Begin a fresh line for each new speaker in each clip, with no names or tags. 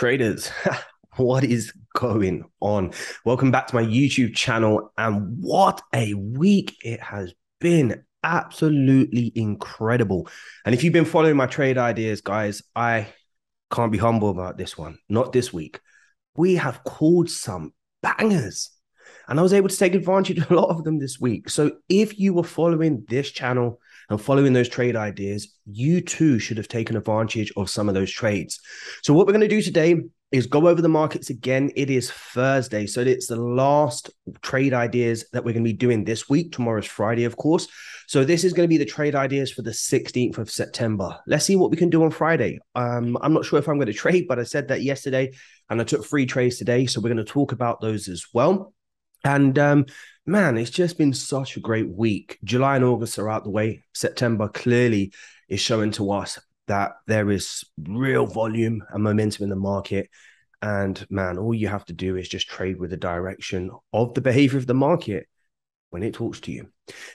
Traders, what is going on? Welcome back to my YouTube channel. And what a week it has been. Absolutely incredible. And if you've been following my trade ideas, guys, I can't be humble about this one. Not this week. We have called some bangers. And I was able to take advantage of a lot of them this week. So if you were following this channel and following those trade ideas, you too should have taken advantage of some of those trades. So what we're going to do today is go over the markets again. It is Thursday, so it's the last trade ideas that we're going to be doing this week. Tomorrow's Friday, of course. So this is going to be the trade ideas for the 16th of September. Let's see what we can do on Friday. I'm not sure if I'm going to trade, but I said that yesterday and I took 3 trades today. So we're going to talk about those as well. And man, it's just been such a great week. July and August are out the way. September clearly is showing to us that there is real volume and momentum in the market. And man, all you have to do is just trade with the direction of the behavior of the market when it talks to you.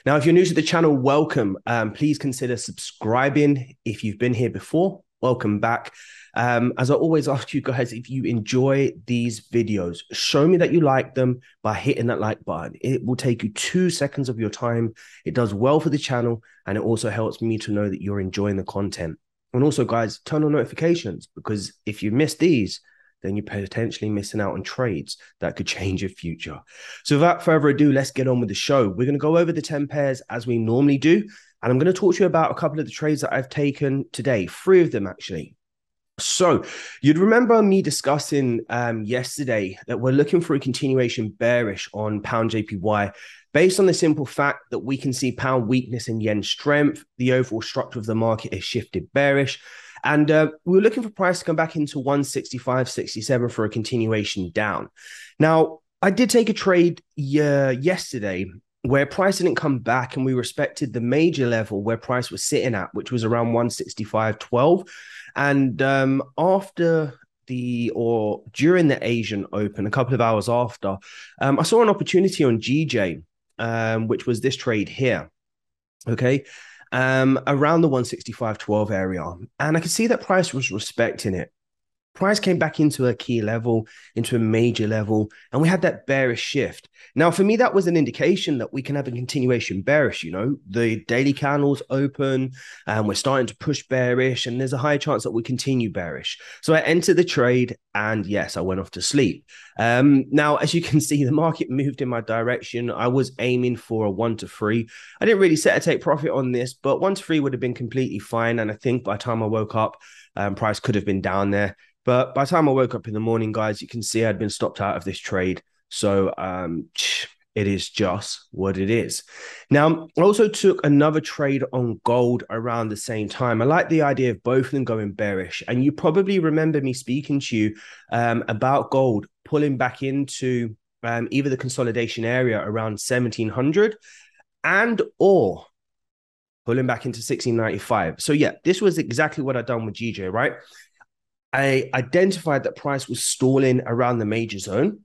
Now, if you're new to the channel, welcome. Please consider subscribing. If you've been here before, welcome back. As I always ask you guys, if you enjoy these videos, show me that you like them by hitting that like button. It will take you 2 seconds of your time. It does well for the channel, and it also helps me to know that you're enjoying the content. And also, guys, turn on notifications, because if you miss these, then you're potentially missing out on trades that could change your future. So without further ado, let's get on with the show. We're going to go over the 10 pairs as we normally do. And I'm going to talk to you about a couple of the trades that I've taken today, 3 of them actually. So you'd remember me discussing yesterday that we're looking for a continuation bearish on pound JPY based on the simple fact that we can see pound weakness and yen strength. The overall structure of the market has shifted bearish. And we were looking for price to come back into 165.67 for a continuation down. Now, I did take a trade yesterday where price didn't come back, and we respected the major level where price was sitting at, which was around 165.12. And after during the Asian Open, a couple of hours after, I saw an opportunity on GJ, which was this trade here. Okay. Around the 165.12 area. And I could see that price was respecting it. Price came back into a key level, into a major level, and we had that bearish shift. Now, for me, that was an indication that we can have a continuation bearish. You know, the daily candles open, and we're starting to push bearish, and there's a high chance that we continue bearish. So I entered the trade, and yes, I went off to sleep. Now, as you can see, the market moved in my direction. I was aiming for a 1 to 3. I didn't really set a take profit on this, but 1 to 3 would have been completely fine. And I think by the time I woke up, price could have been down there. But by the time I woke up in the morning, guys, you can see I'd been stopped out of this trade. So it is just what it is. Now, I also took another trade on gold around the same time. I like the idea of both of them going bearish. And you probably remember me speaking to you about gold pulling back into either the consolidation area around 1700 and or pulling back into 1695. So yeah, this was exactly what I'd done with GJ, right? I identified that price was stalling around the major zone.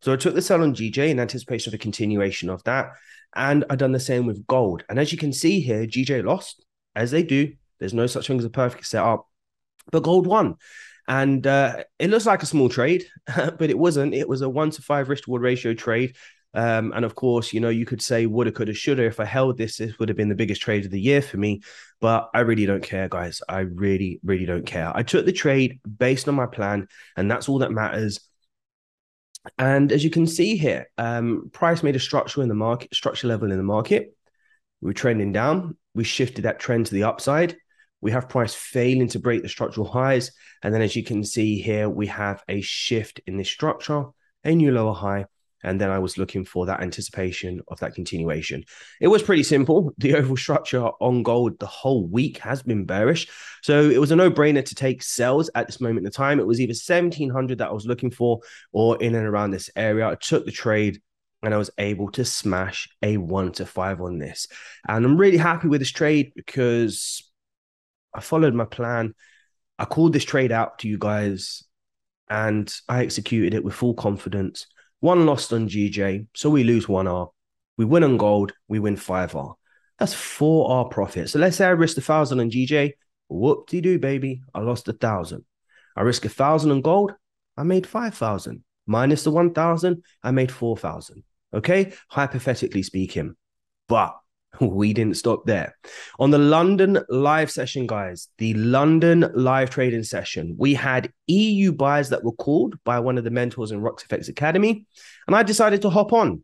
So I took the sell on GJ in anticipation of a continuation of that. And I've done the same with gold. And as you can see here, GJ lost, as they do. There's no such thing as a perfect setup. But gold won. And it looks like a small trade, but it wasn't. It was a 1 to 5 risk reward ratio trade. And of course, you know, you could say woulda, coulda, shoulda. If I held this, this would have been the biggest trade of the year for me. But I really don't care, guys. I really, really don't care. I took the trade based on my plan, and that's all that matters. And as you can see here, price made a structure level in the market. We were trending down. We shifted that trend to the upside. We have price failing to break the structural highs. And then as you can see here, we have a shift in this structure, a new lower high. And then I was looking for that anticipation of that continuation. It was pretty simple. The overall structure on gold the whole week has been bearish. So it was a no-brainer to take sells at this moment in time. It was either 1700 that I was looking for or in and around this area. I took the trade and I was able to smash a 1 to 5 on this. And I'm really happy with this trade because I followed my plan. I called this trade out to you guys and I executed it with full confidence. 1 lost on GJ, so we lose 1R. We win on gold, we win 5R. That's 4R profit. So let's say I risked 1,000 on GJ. Whoop-de-doo, baby. I lost 1,000. I risk 1,000 on gold. I made 5,000. Minus the 1,000, I made 4,000. Okay, hypothetically speaking. But we didn't stop there. On the London live session, guys, the London live trading session, we had EU buys that were called by one of the mentors in RoxFX Academy. And I decided to hop on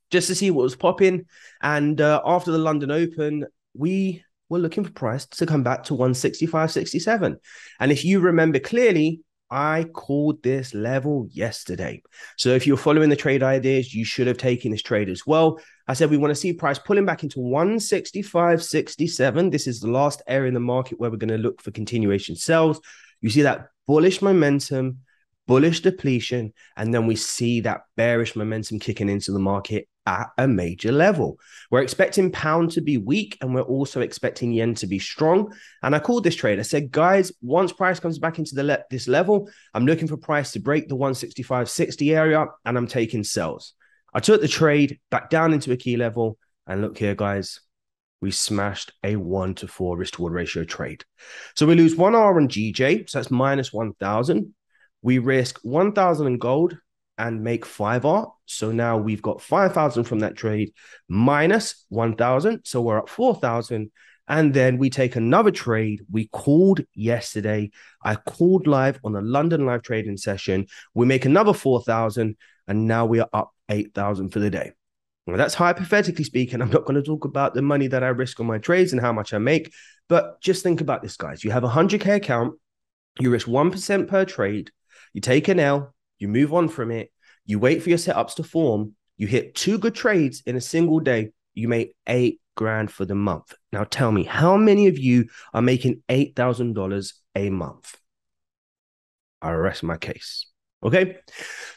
just to see what was popping. And after the London Open, we were looking for price to come back to 165.67. And if you remember clearly, I called this level yesterday. So if you're following the trade ideas, you should have taken this trade as well. I said we want to see price pulling back into 165.67. This is the last area in the market where we're going to look for continuation sells. You see that bullish momentum, bullish depletion, and then we see that bearish momentum kicking into the market at a major level. We're expecting pound to be weak, and we're also expecting yen to be strong. And I called this trade. I said, guys, once price comes back into this level, I'm looking for price to break the 165.60 area, and I'm taking sells. I took the trade back down into a key level, and look here, guys, we smashed a 1-to-4 risk-to-reward ratio trade. So we lose 1 R on GJ, so that's minus 1,000. We risk 1,000 in gold and make 5R. So now we've got 5,000 from that trade minus 1,000. So we're at 4,000. And then we take another trade we called yesterday. I called live on the London live trading session. We make another 4,000. And now we are up 8,000 for the day. Now, that's hypothetically speaking. I'm not going to talk about the money that I risk on my trades and how much I make. But just think about this, guys. You have a 100K account. You risk 1% per trade. You take an L. You move on from it. You wait for your setups to form. You hit 2 good trades in a single day. You make $8 grand for the month. Now tell me, how many of you are making $8,000 a month? I rest my case. Okay,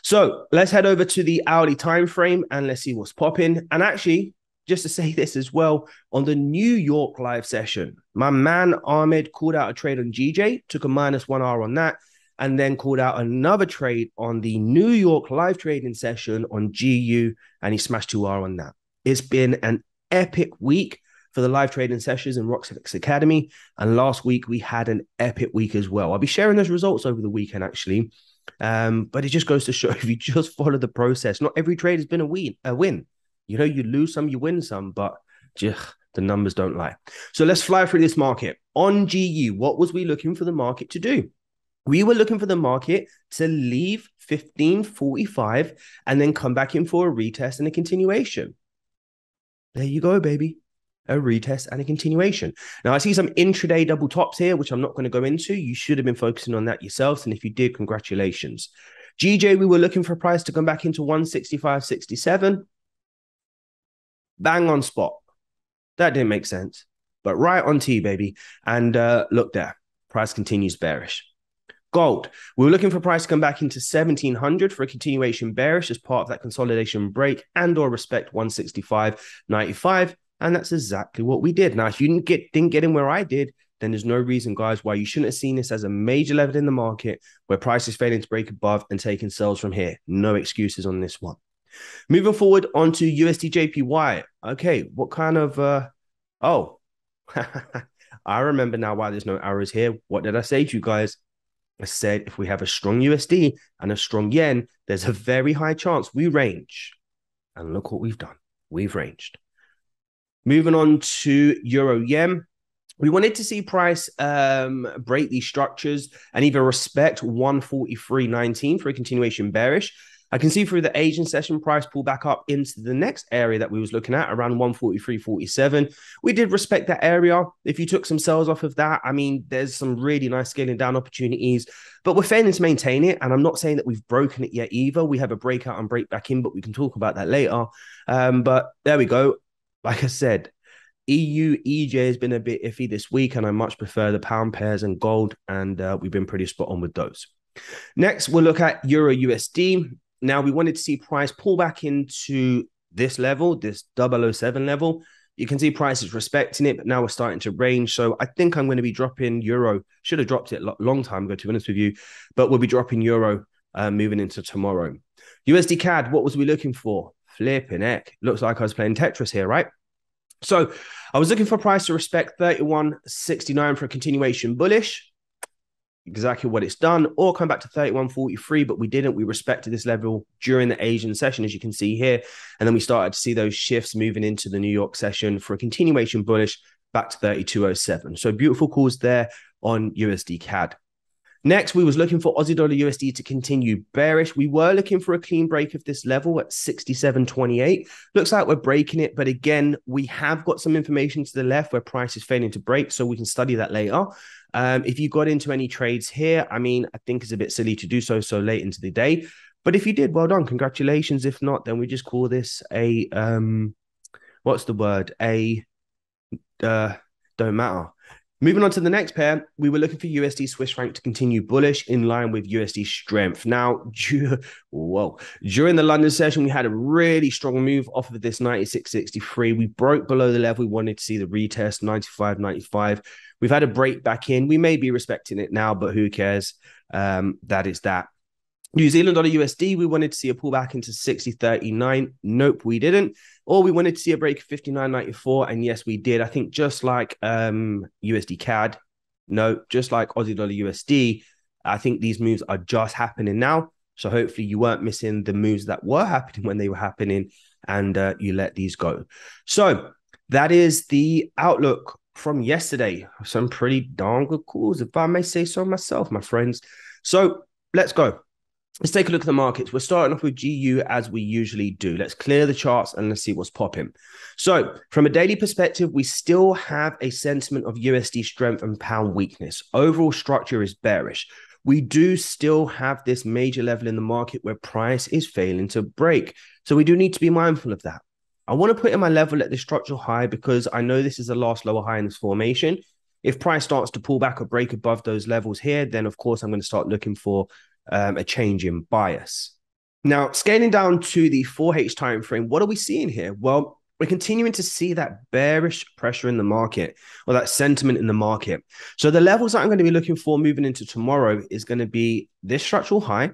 so let's head over to the hourly time frame and let's see what's popping. And actually, just to say this as well, on the New York live session, my man Ahmed called out a trade on GJ, took a minus 1 R on that, and then called out another trade on the New York live trading session on GU, and he smashed 2R on that. It's been an epic week for the live trading sessions in RoxFX Academy, and last week we had an epic week as well. I'll be sharing those results over the weekend, actually, but it just goes to show if you just follow the process, not every trade has been a win. You know, you lose some, you win some, but the numbers don't lie. So let's fly through this market. On GU, what was we looking for the market to do? We were looking for the market to leave 1545 and then come back in for a retest and a continuation. There you go, baby. A retest and a continuation. Now, I see some intraday double tops here, which I'm not going to go into. You should have been focusing on that yourselves. And if you did, congratulations. GJ, we were looking for a price to come back into 165.67. Bang on spot. That didn't make sense. But right on T, baby. And look there. Price continues bearish. Gold, we were looking for price to come back into 1,700 for a continuation bearish as part of that consolidation break and or respect 165.95. And that's exactly what we did. Now, if you didn't get in where I did, then there's no reason, guys, why you shouldn't have seen this as a major level in the market where price is failing to break above and taking sells from here. No excuses on this one. Moving forward onto USD JPY. Okay, what kind of, I remember now why there's no arrows here. What did I say to you guys? I said, if we have a strong USD and a strong yen, there's a very high chance we range. And look what we've done. We've ranged. Moving on to Euro Yen. We wanted to see price break these structures and even respect 143.19 for a continuation bearish. I can see through the Asian session price pull back up into the next area that we was looking at around 143.47. We did respect that area. If you took some sales off of that, I mean, there's some really nice scaling down opportunities, but we're failing to maintain it. And I'm not saying that we've broken it yet either. We have a breakout and break back in, but we can talk about that later. But there we go. Like I said, EU, EJ has been a bit iffy this week, and I much prefer the pound pairs and gold, and we've been pretty spot on with those. Next, we'll look at Euro USD. Now, we wanted to see price pull back into this level, this 007 level. You can see price is respecting it, but now we're starting to range. So I think I'm going to be dropping Euro. Should have dropped it a long time ago, to be honest with you, but we'll be dropping Euro moving into tomorrow. USD Cad, what was we looking for? Flipping heck. Looks like I was playing Tetris here, right? So I was looking for price to respect 31.69 for a continuation bullish. exactly what it's done, or come back to 31.43, but we didn't. We respected this level during the Asian session, as you can see here. And then we started to see those shifts moving into the New York session for a continuation bullish back to 32.07. So beautiful calls there on USD CAD. Next, we was looking for Aussie Dollar USD to continue bearish. We were looking for a clean break of this level at 67.28. Looks like we're breaking it, but again, we have got some information to the left where price is failing to break, so we can study that later. If you got into any trades here, I mean, I think it's a bit silly to do so late into the day. But if you did, well done, congratulations. If not, then we just call this a what's the word? Don't matter. Moving on to the next pair, we were looking for USD Swiss franc to continue bullish in line with USD strength. Now, during the London session, we had a really strong move off of this 96.63. We broke below the level. We wanted to see the retest, 95.95. We've had a break back in. We may be respecting it now, but who cares? That is that. New Zealand dollar USD, we wanted to see a pullback into 60.39. Nope, we didn't. Or we wanted to see a break of 59.94. And yes, we did. I think just like USD CAD, no, just like Aussie dollar USD, I think these moves are just happening now. So hopefully you weren't missing the moves that were happening when they were happening and you let these go. So that is the outlook from yesterday. Some pretty darn good calls, if I may say so myself, my friends. So let's go. Let's take a look at the markets. We're starting off with GU as we usually do. Let's clear the charts and let's see what's popping. So from a daily perspective, we still have a sentiment of USD strength and pound weakness. Overall structure is bearish. We do still have this major level in the market where price is failing to break. So we do need to be mindful of that. I want to put in my level at the structural high because I know this is the last lower high in this formation. If price starts to pull back or break above those levels here, then of course I'm going to start looking for a change in bias. Now, scaling down to the 4H time frame, what are we seeing here? Well, we're continuing to see that bearish pressure in the market or that sentiment in the market. So the levels that I'm going to be looking for moving into tomorrow is going to be this structural high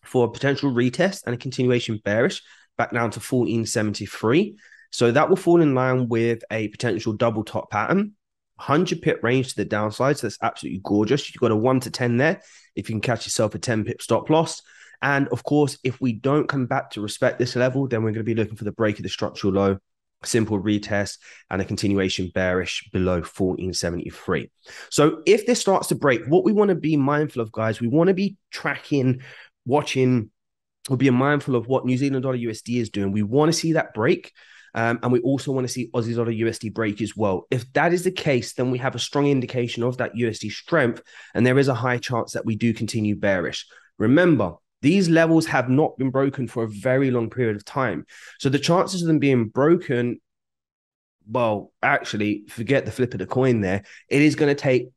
for a potential retest and a continuation bearish back down to 1473. So that will fall in line with a potential double top pattern. 100 pip range to the downside. So that's absolutely gorgeous. You've got a 1 to 10 there. If you can catch yourself a 10 pip stop loss. And of course, if we don't come back to respect this level, then we're going to be looking for the break of the structural low, simple retest, and a continuation bearish below 1473. So if this starts to break, what we want to be mindful of, guys, we want to be tracking, watching, or being mindful of what New Zealand dollar USD is doing. We want to see that break. And we also want to see Aussie dollar USD break as well. If that is the case, then we have a strong indication of that USD strength, and there is a high chance that we do continue bearish. Remember, these levels have not been broken for a very long period of time. So the chances of them being broken, well, actually, forget the flip of the coin there. It is going to take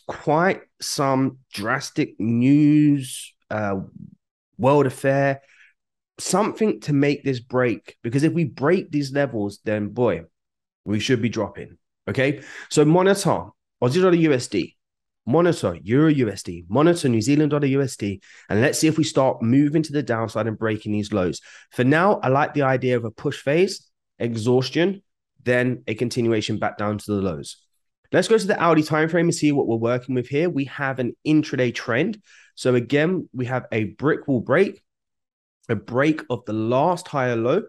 quite some drastic news, world affair, something to make this break, because if we break these levels, then boy, we should be dropping. Okay, so monitor Aussie dollar USD, monitor Euro USD, monitor New Zealand dollar USD, and let's see if we start moving to the downside and breaking these lows. For now, I like the idea of a push phase, exhaustion, then a continuation back down to the lows. Let's go to the hourly time frame and see what we're working with here. We have an intraday trend. So again, we have a brick wall break, a break of the last higher low,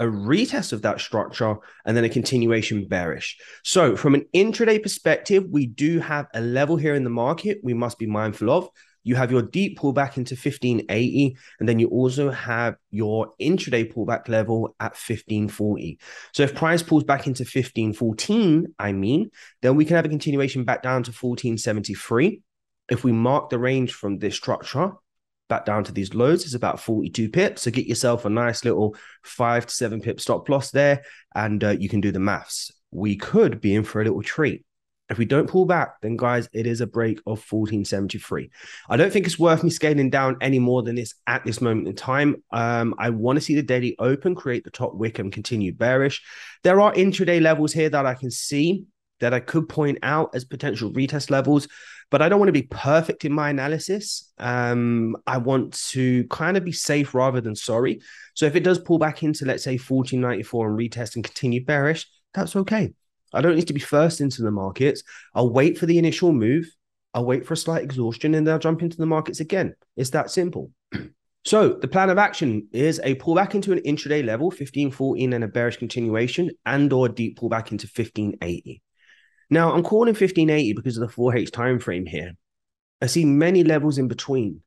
a retest of that structure, and then a continuation bearish. So from an intraday perspective, we do have a level here in the market we must be mindful of. You have your deep pullback into 1580, and then you also have your intraday pullback level at 1540. So if price pulls back into 1514, then we can have a continuation back down to 1473. If we mark the range from this structure back down to these lows, is about 42 pips. So get yourself a nice little 5 to 7 pip stop loss there, and you can do the maths. We could be in for a little treat. If we don't pull back, then guys, it is a break of 1473. I don't think it's worth me scaling down any more than this at this moment in time. I want to see the daily open, create the top wick and continue bearish. There are intraday levels here that I can see that I could point out as potential retest levels, but I don't want to be perfect in my analysis. I want to kind of be safe rather than sorry. So if it does pull back into, let's say, 1494 and retest and continue bearish, that's okay. I don't need to be first into the markets. I'll wait for the initial move. I'll wait for a slight exhaustion and then I'll jump into the markets again. It's that simple. So the plan of action is a pullback into an intraday level, 1514, and a bearish continuation, and or a deep pullback into 1580. Now, I'm calling 1580 because of the 4H time frame here. I see many levels in between.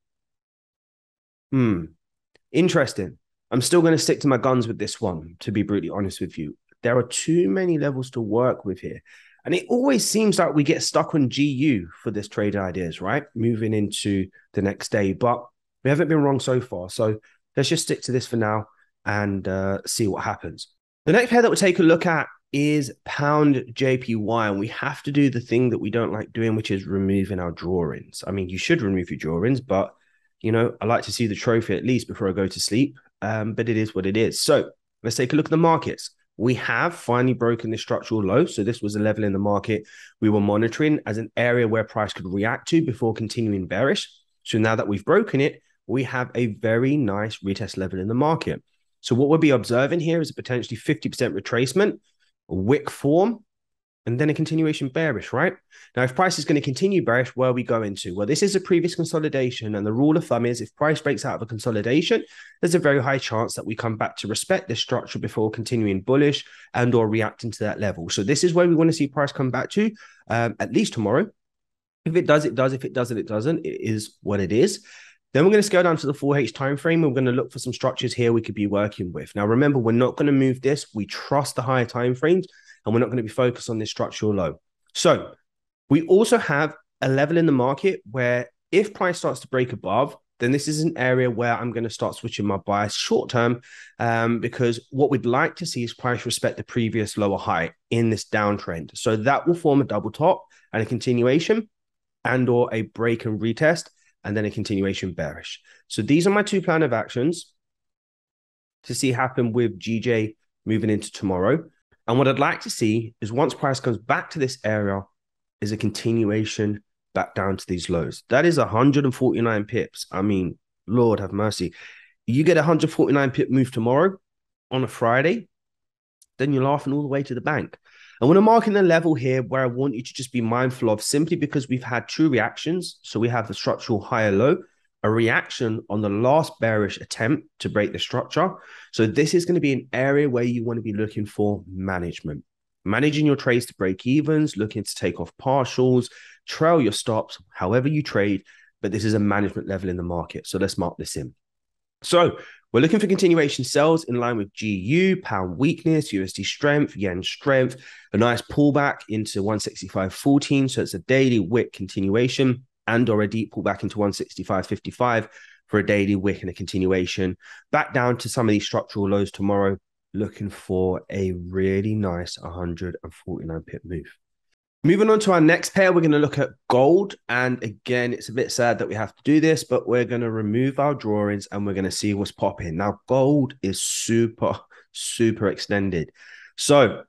Interesting. I'm still going to stick to my guns with this one, to be brutally honest with you. There are too many levels to work with here. And it always seems like we get stuck on GU for this trade ideas, right? Moving into the next day. But we haven't been wrong so far. So let's just stick to this for now and see what happens. The next pair that we'll take a look at is pound JPY. And we have to do the thing that we don't like doing, which is removing our drawings. I mean, you should remove your drawings, but you know, I like to see the trophy at least before I go to sleep. But it is what it is. So let's take a look at the markets. We have finally broken the structural low. So this was a level in the market we were monitoring as an area where price could react to before continuing bearish. So now that we've broken it, we have a very nice retest level in the market. So what we'll be observing here is a potentially 50% retracement, a wick form, and then a continuation bearish, right? Now, if price is going to continue bearish, where are we going to? Well, this is a previous consolidation. And the rule of thumb is if price breaks out of a consolidation, there's a very high chance that we come back to respect this structure before continuing bullish and or reacting to that level. So this is where we want to see price come back to, at least tomorrow. If it does, it does. If it doesn't, it doesn't. It is what it is. Then we're going to scale down to the 4H time frame. We're going to look for some structures here we could be working with. Now, remember, we're not going to move this. We trust the higher time frames, and we're not going to be focused on this structural low. So we also have a level in the market where if price starts to break above, then this is an area where I'm going to start switching my bias short term, because what we'd like to see is price respect the previous lower high in this downtrend. So that will form a double top and a continuation and or a break and retest and then a continuation bearish. So these are my two plan of actions to see happen with GJ moving into tomorrow. And what I'd like to see is once price comes back to this area is a continuation back down to these lows. That is 149 pips. I mean, Lord have mercy. You get a 149 pip move tomorrow on a Friday, then you're laughing all the way to the bank. And when I'm marking a level here where I want you to just be mindful of, simply because we've had two reactions. So we have the structural higher low, a reaction on the last bearish attempt to break the structure. So this is going to be an area where you want to be looking for management. Managing your trades to break evens, looking to take off partials, trail your stops, however you trade. But this is a management level in the market. So let's mark this in. So we're looking for continuation sells in line with GU, pound weakness, USD strength, yen strength, a nice pullback into 165.14. So it's a daily wick continuation and or a deep pullback into 165.55 for a daily wick and a continuation. Back down to some of these structural lows tomorrow, looking for a really nice 149 pip move. Moving on to our next pair, we're going to look at gold. And again, it's a bit sad that we have to do this, but we're going to remove our drawings and we're going to see what's popping. Now, gold is super, super extended. So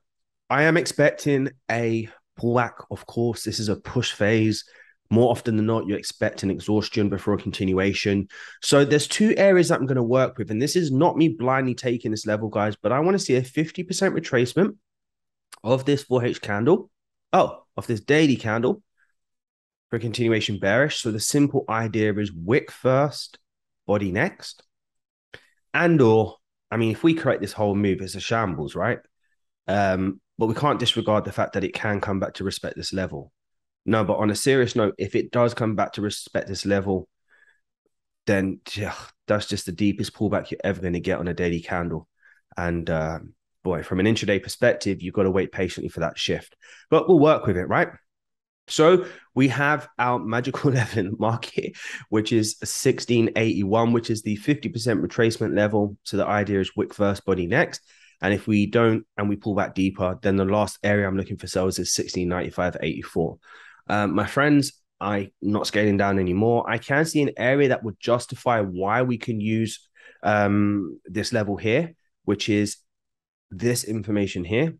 I am expecting a pullback. Of course, this is a push phase. More often than not, you expect an exhaustion before a continuation. So there's two areas that I'm going to work with. And this is not me blindly taking this level, guys, but I want to see a 50% retracement of this 4H candle. Of this daily candle for a continuation bearish. So the simple idea is wick first, body next. And or, I mean, if we correct this whole move, it's a shambles, right? But we can't disregard the fact that it can come back to respect this level. No, but on a serious note, if it does come back to respect this level, then that's just the deepest pullback you're ever going to get on a daily candle. And boy, from an intraday perspective, you've got to wait patiently for that shift. But we'll work with it, right? So we have our magical level in the market, which is 1681, which is the 50% retracement level. So the idea is wick first, body next. And if we don't, and we pull back deeper, then the last area I'm looking for sales is 1695.84. My friends, I'm not scaling down anymore. I can see an area that would justify why we can use this level here, which is this information here,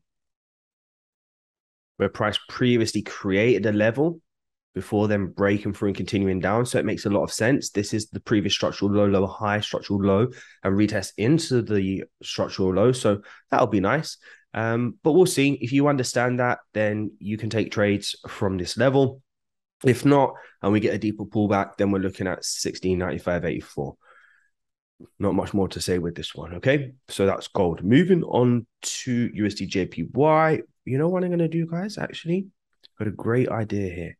where price previously created a level before then breaking through and continuing down. So it makes a lot of sense. This is the previous structural low, lower high, structural low, and retest into the structural low. So that'll be nice. But we'll see. If you understand that, then you can take trades from this level. If not, and we get a deeper pullback, then we're looking at 16.95.84. Not much more to say with this one, okay? So that's gold. Moving on to USD JPY. You know what I'm going to do, guys? Actually, got a great idea here.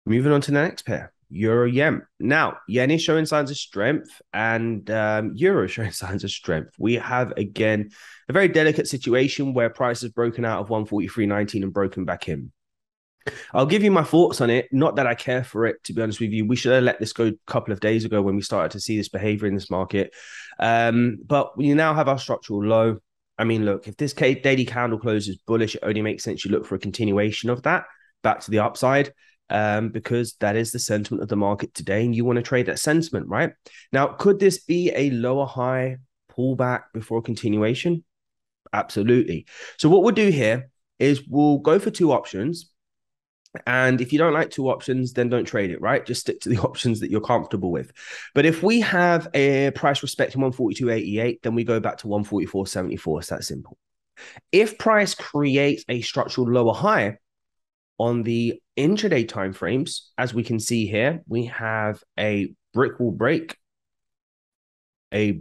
Moving on to the next pair, Euro Yen. Now, Yen is showing signs of strength and Euro is showing signs of strength. We have, again, a very delicate situation where price has broken out of 143.19 and broken back in. I'll give you my thoughts on it. Not that I care for it, to be honest with you. We should have let this go a couple of days ago when we started to see this behavior in this market. But we now have our structural low. I mean, look, if this daily candle closes bullish, it only makes sense you look for a continuation of that back to the upside. Because that is the sentiment of the market today, and you want to trade that sentiment, right? Now, could this be a lower high pullback before continuation? Absolutely. So what we'll do here is we'll go for two options. And if you don't like two options, then don't trade it, right? Just stick to the options that you're comfortable with. But if we have a price respecting 142.88, then we go back to 144.74. It's that simple. If price creates a structural lower high on the intraday timeframes, as we can see here, we have a brick wall break, failure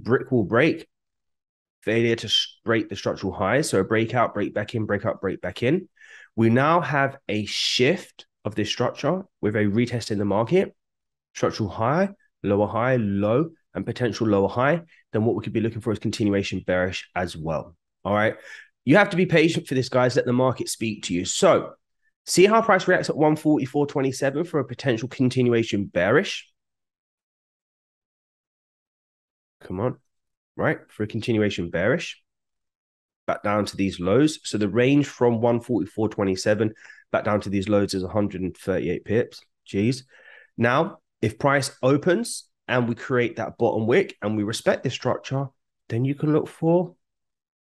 to break the structural highs. So a breakout, break back in, breakout, break back in. We now have a shift of this structure with a retest in the market, structural high, low, and potential lower high. Then what we could be looking for is continuation bearish as well. All right. You have to be patient for this, guys. Let the market speak to you. So see how price reacts at 144.27 for a potential continuation bearish. Come on. Right. For a continuation bearish. Back down to these lows. So the range from 144.27 back down to these lows is 138 pips. Jeez. Now, if price opens and we create that bottom wick and we respect this structure, then you can look for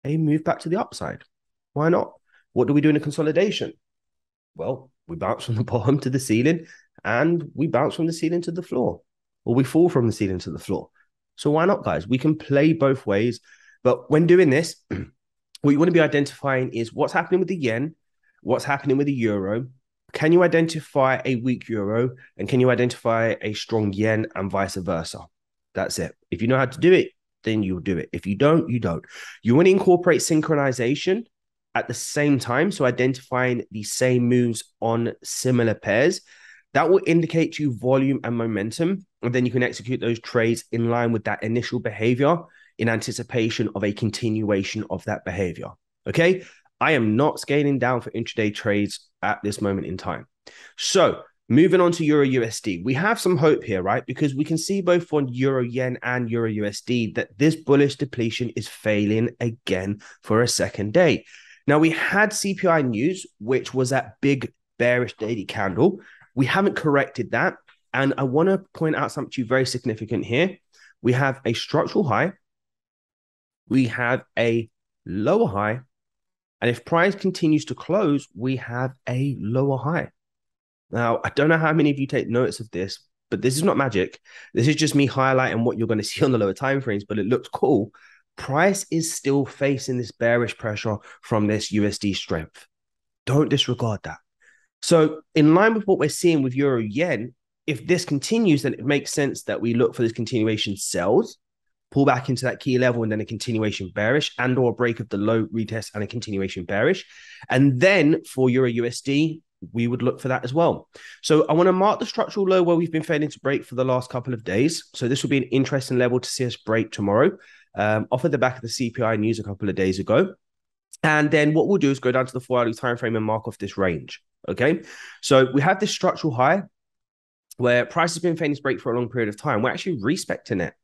a move back to the upside. Why not? What do we do in a consolidation? Well, we bounce from the bottom to the ceiling and we bounce from the ceiling to the floor, or we fall from the ceiling to the floor. So why not, guys? We can play both ways. But when doing this, what you want to be identifying is what's happening with the yen, what's happening with the euro. Can you identify a weak euro, and can you identify a strong yen, and vice versa? That's it. If you know how to do it, then you'll do it. If you don't, you don't. You want to incorporate synchronization at the same time. So identifying the same moves on similar pairs. That will indicate to you volume and momentum. And then you can execute those trades in line with that initial behavior in anticipation of a continuation of that behavior. Okay. I am not scaling down for intraday trades at this moment in time. So moving on to Euro USD, we have some hope here, right? Because we can see both on Euro Yen and Euro USD that this bullish depletion is failing again for a second day. Now, we had CPI news, which was that big bearish daily candle. We haven't corrected that. And I want to point out something very significant here. We have a structural high. We have a lower high. And if price continues to close, we have a lower high. Now, I don't know how many of you take notice of this, but this is not magic. This is just me highlighting what you're going to see on the lower time frames, but it looks cool. Price is still facing this bearish pressure from this USD strength. Don't disregard that. So in line with what we're seeing with Euro Yen, if this continues, then it makes sense that we look for this continuation sells, pull back into that key level, and then a continuation bearish and or a break of the low retest and a continuation bearish. And then for Euro USD, we would look for that as well. So I want to mark the structural low where we've been failing to break for the last couple of days. So this will be an interesting level to see us break tomorrow. Off at the back of the CPI news a couple of days ago. And then what we'll do is go down to the 4-hourly time frame and mark off this range. Okay. So we have this structural high where price has been failing to break for a long period of time. We're actually respecting it.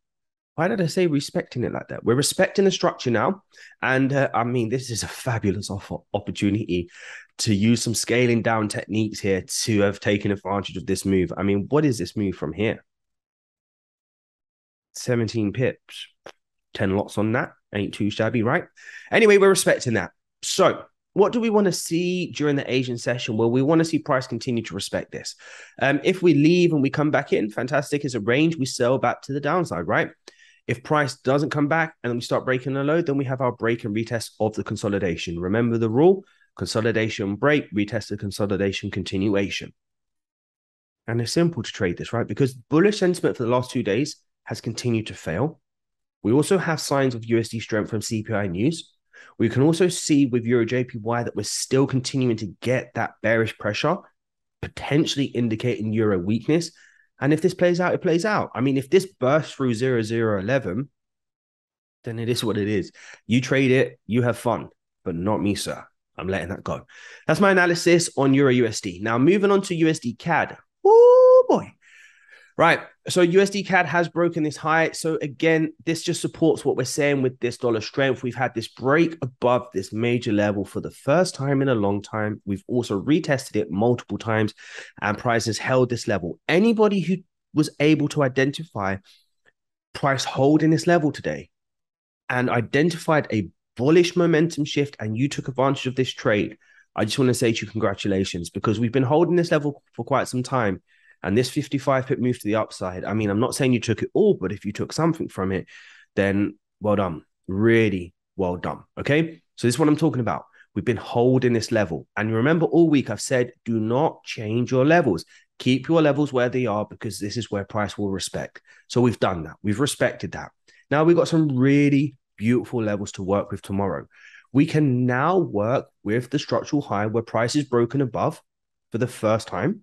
Why did I say respecting it like that? We're respecting the structure now. And I mean, this is a fabulous opportunity to use some scaling down techniques here to have taken advantage of this move. I mean, what is this move from here? 17 pips, 10 lots on that. Ain't too shabby, right? Anyway, we're respecting that. So what do we want to see during the Asian session? Well, we want to see price continue to respect this. If we leave and we come back in, fantastic. It's a range. We sell back to the downside, right? If price doesn't come back and we start breaking the low, then we have our break and retest of the consolidation. Remember the rule: consolidation break, retest the consolidation continuation. And it's simple to trade this, right? Because bullish sentiment for the last 2 days has continued to fail. We also have signs of USD strength from CPI news. We can also see with Euro JPY that we're still continuing to get that bearish pressure, potentially indicating Euro weakness. And if this plays out, it plays out. I mean, if this bursts through 0011, then it is what it is. You trade it, you have fun, but not me, sir. I'm letting that go. That's my analysis on Euro USD. Now, moving on to USD CAD. Oh, boy. Right. So USD CAD has broken this high. So again, this just supports what we're saying with this dollar strength. We've had this break above this major level for the first time in a long time. We've also retested it multiple times and price has held this level. Anybody who was able to identify price holding this level today and identified a bullish momentum shift and you took advantage of this trade, I just want to say to you, congratulations, because we've been holding this level for quite some time. And this 55 pip move to the upside, I mean, I'm not saying you took it all, but if you took something from it, then well done. Really well done. Okay. So this is what I'm talking about. We've been holding this level. And remember, all week I've said, do not change your levels. Keep your levels where they are because this is where price will respect. So we've done that. We've respected that. Now we've got some really beautiful levels to work with tomorrow. We can now work with the structural high where price is broken above for the first time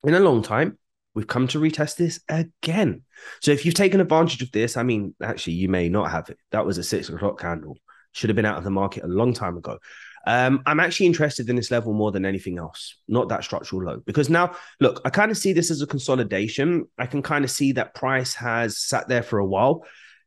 in a long time. We've come to retest this again. So if you've taken advantage of this, I mean, actually, you may not have it. That was a 6 o'clock candle. Should have been out of the market a long time ago. I'm actually interested in this level more than anything else, not that structural low. Because now, look, I kind of see this as a consolidation. I can kind of see that price has sat there for a while.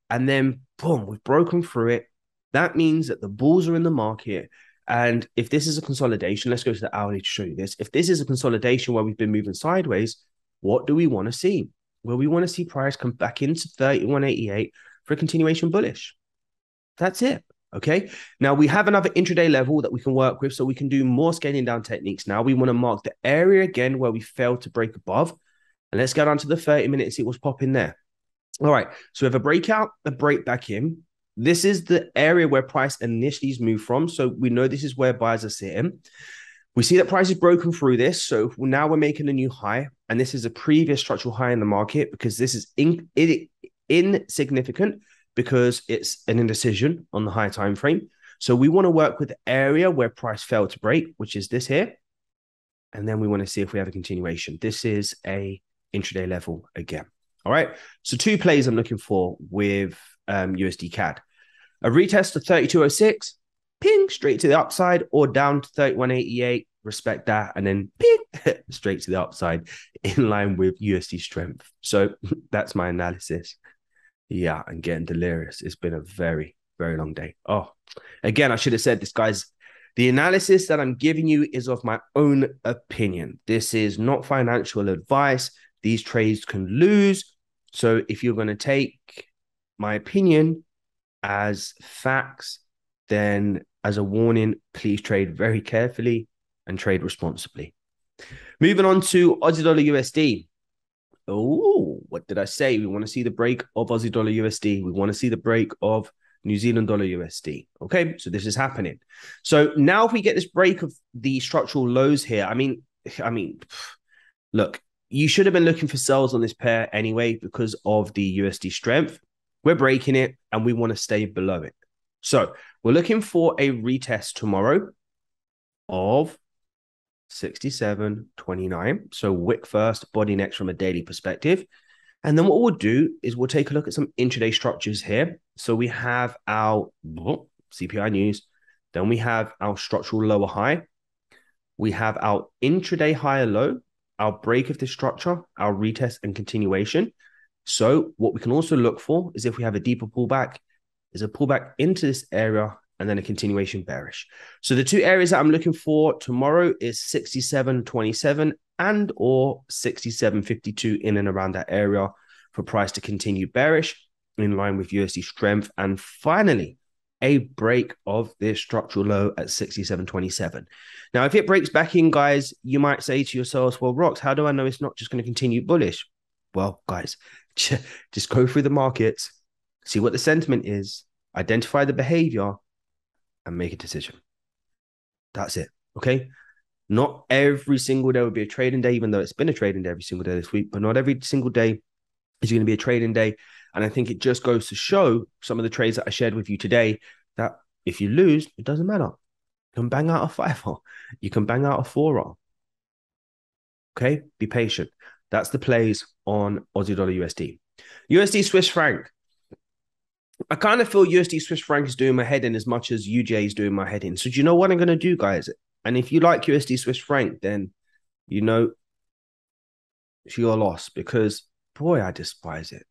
And then, boom, we've broken through it. That means that the bulls are in the market. And if this is a consolidation, let's go to the hourly to show you this. If this is a consolidation where we've been moving sideways, what do we want to see? Well, we want to see price come back into 31.88 for a continuation bullish. That's it. Okay. Now we have another intraday level that we can work with. So we can do more scaling down techniques. Now we want to mark the area again where we failed to break above. And let's go down to the 30-minute and see what's popping there. All right. So we have a breakout, a break back in. This is the area where price initially has moved from. So we know this is where buyers are sitting. We see that price is broken through this. So now we're making a new high. And this is a previous structural high in the market because this is insignificant because it's an indecision on the high time frame. So we want to work with the area where price failed to break, which is this here. And then we want to see if we have a continuation. This is a intraday level again. All right. So 2 plays I'm looking for with USD CAD. A retest of 32.06, ping, straight to the upside, or down to 31.88, respect that, and then ping, straight to the upside in line with USD strength. So that's my analysis. Yeah, I'm getting delirious. It's been a very, very long day. Oh, again, I should have said this, guys. The analysis that I'm giving you is of my own opinion. This is not financial advice. These trades can lose. So if you're going to take my opinion as facts, then as a warning, please trade very carefully and trade responsibly. Moving on to Aussie Dollar USD. Oh, what did I say? We want to see the break of Aussie Dollar USD. We want to see the break of New Zealand Dollar USD. Okay, so this is happening. So now if we get this break of the structural lows here, I mean, look, you should have been looking for sells on this pair anyway because of the USD strength. We're breaking it and we want to stay below it. So we're looking for a retest tomorrow of 67.29. So wick first, body next from a daily perspective. And then what we'll do is we'll take a look at some intraday structures here. So we have our CPI news. Then we have our structural lower high. We have our intraday higher low, our break of the structure, our retest and continuation. So what we can also look for is if we have a deeper pullback, is a pullback into this area and then a continuation bearish. So the 2 areas that I'm looking for tomorrow is 67.27 and or 67.52 in and around that area for price to continue bearish in line with USD strength. And finally, a break of this structural low at 67.27. Now, if it breaks back in, guys, you might say to yourselves, well, Rox, how do I know it's not just going to continue bullish? Well, guys, just go through the markets see what the sentiment is, identify the behavior, and make a decision. That's it. Okay. Not every single day will be a trading day, even though it's been a trading day every single day this week, but not every single day is going to be a trading day. And I think it just goes to show some of the trades that I shared with you today that if you lose, it doesn't matter. You can bang out a 5R. You can bang out a 4R. Okay. Be patient. That's the plays on Aussie dollar USD. USD Swiss franc. I kind of feel USD Swiss franc is doing my head in as much as UJ is doing my head in. So do you know what I'm going to do, guys? And if you like USD Swiss franc, then you know it's your loss because, boy, I despise it.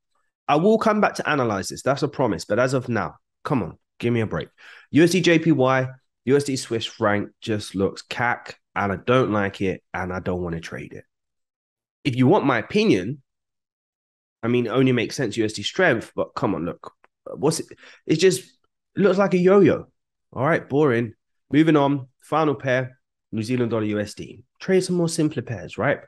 I will come back to analyze this. That's a promise. But as of now, come on, give me a break. USD JPY, USD Swiss franc just looks cack, and I don't like it, and I don't want to trade it. If you want my opinion, I mean, it only makes sense USD strength, but come on, look. What's it? It just looks like a yo-yo. All right, boring. Moving on. Final pair, New Zealand dollar USD. Trade some more simpler pairs, right?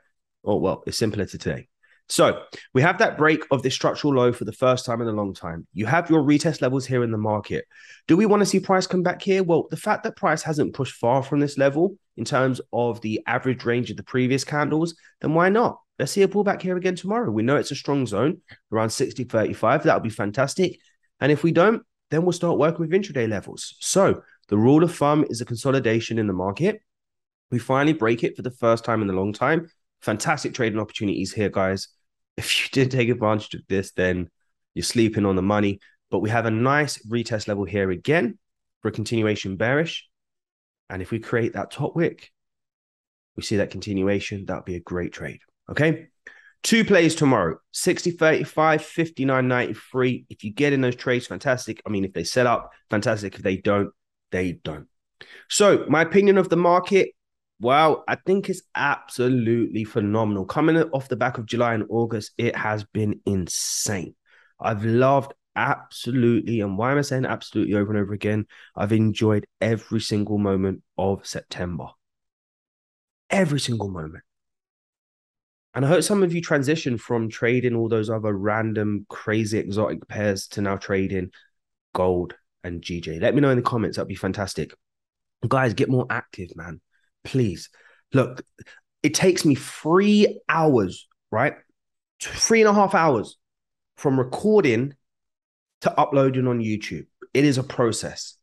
Oh, well, it's simpler today. So we have that break of this structural low for the first time in a long time. You have your retest levels here in the market. Do we want to see price come back here? Well, the fact that price hasn't pushed far from this level in terms of the average range of the previous candles, then why not? Let's see a pullback here again tomorrow. We know it's a strong zone around 60.35. That would be fantastic. And if we don't, then we'll start working with intraday levels. So the rule of thumb is a consolidation in the market. We finally break it for the first time in a long time. Fantastic trading opportunities here, guys. If you did take advantage of this, then you're sleeping on the money. But we have a nice retest level here again for a continuation bearish. And if we create that top wick, we see that continuation. That would be a great trade. Okay. Two plays tomorrow, 60.35, 59.93. If you get in those trades, fantastic. I mean, if they set up, fantastic. If they don't, they don't. So my opinion of the market, wow, I think it's absolutely phenomenal. Coming off the back of July and August, it has been insane. I've loved absolutely, and why am I saying absolutely over and over again? I've enjoyed every single moment of September. Every single moment. And I hope some of you transition from trading all those other random, crazy, exotic pairs to now trading gold and GJ. Let me know in the comments. That'd be fantastic. Guys, get more active, man. Please. Look, it takes me 3 hours, right? 3.5 hours from recording to uploading on YouTube. It is a process.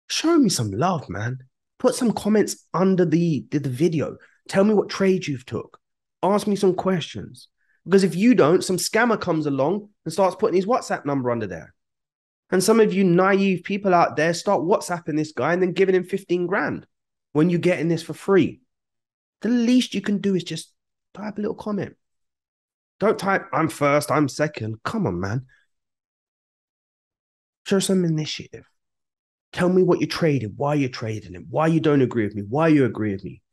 Show me some love, man. Put some comments under the video. Tell me what trades you've took. Ask me some questions. Because if you don't, some scammer comes along and starts putting his WhatsApp number under there. And some of you naive people out there start WhatsApping this guy and then giving him 15 grand when you're getting this for free. The least you can do is just type a little comment. Don't type, I'm first, I'm second. Come on, man. Show some initiative. Tell me what you're trading, why you're trading it, why you don't agree with me, why you agree with me.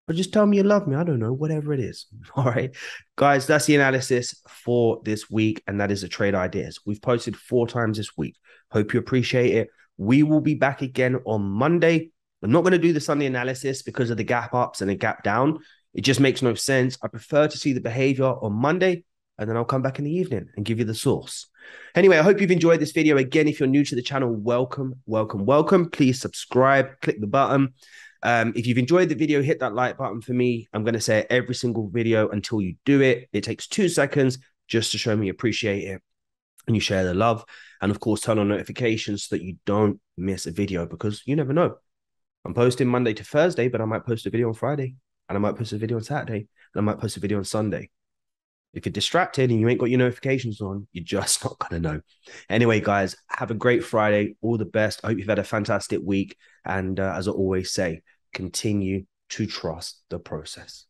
Or just tell me you love me. I don't know, whatever it is. All right. Guys, that's the analysis for this week. And that is the trade ideas. We've posted 4 times this week. Hope you appreciate it. We will be back again on Monday. I'm not going to do the Sunday analysis because of the gap ups and the gap down. It just makes no sense. I prefer to see the behavior on Monday, and then I'll come back in the evening and give you the source. Anyway, I hope you've enjoyed this video. Again, if you're new to the channel, welcome, welcome, welcome. Please subscribe, click the button. If you've enjoyed the video, hit that like button for me. I'm going to say it every single video until you do it. It takes 2 seconds just to show me you appreciate it and you share the love. And of course, turn on notifications so that you don't miss a video because you never know. I'm posting Monday to Thursday, but I might post a video on Friday and I might post a video on Saturday and I might post a video on Sunday. If you're distracted and you ain't got your notifications on, you're just not going to know. Anyway, guys, have a great Friday. All the best. I hope you've had a fantastic week. And as I always say, continue to trust the process.